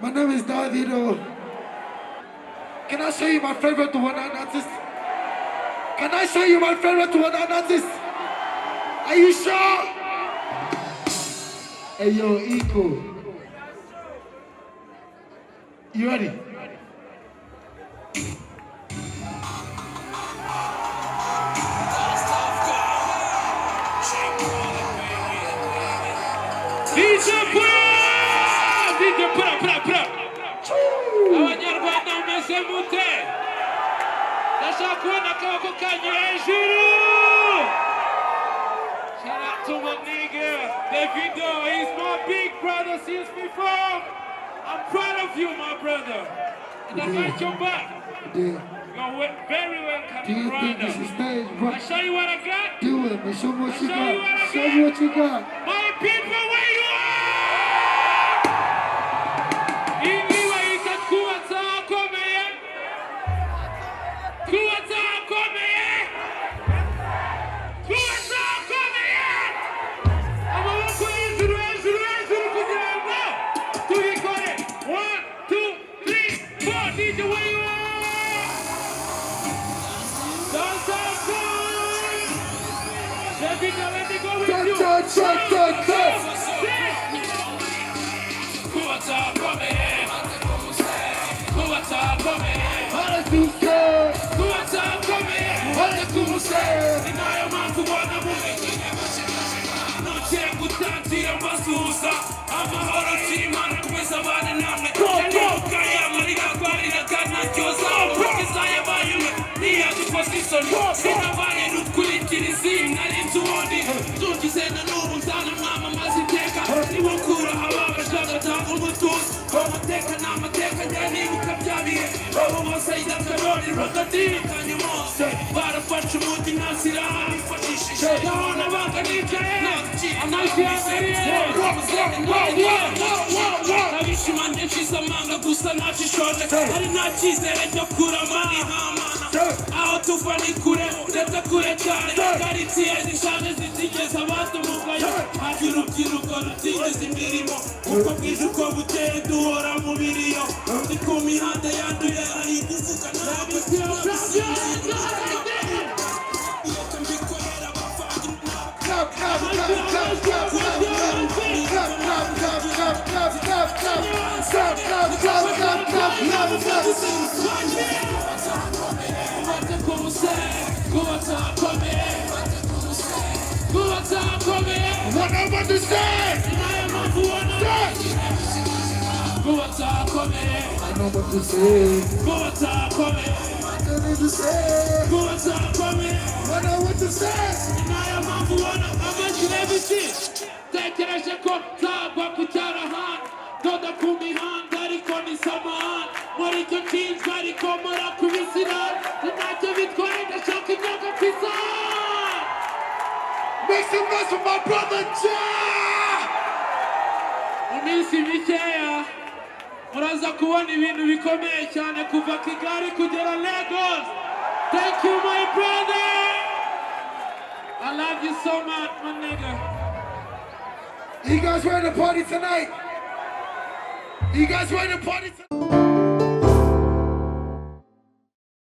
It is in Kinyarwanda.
My name is Davido. Can I show you my favorite one artist? Can I show you my favorite one artist? Are you sure? Hey yo, Eco. You ready? DJ pura abanyarwanda mumeze mute ndashaka kubona akaboko kanyu hejuru. Shout out to my nigga Davido, he's my big brother since before. I'm proud of you, my brother, and I got your back. You're very welcome in Rwanda. I'll show you what I got. Do it, man. Show me what you got. Show me what you got. My people, where you are? Make some noise for my brother Jah! Iminsi mikeya muraza kubona ibintu bikomeye cyane kuva Kigali kugera Lagos. Thank you, my brother. I love you so much, my nigga. You guys ready to party tonight? You guys ready to party tonight?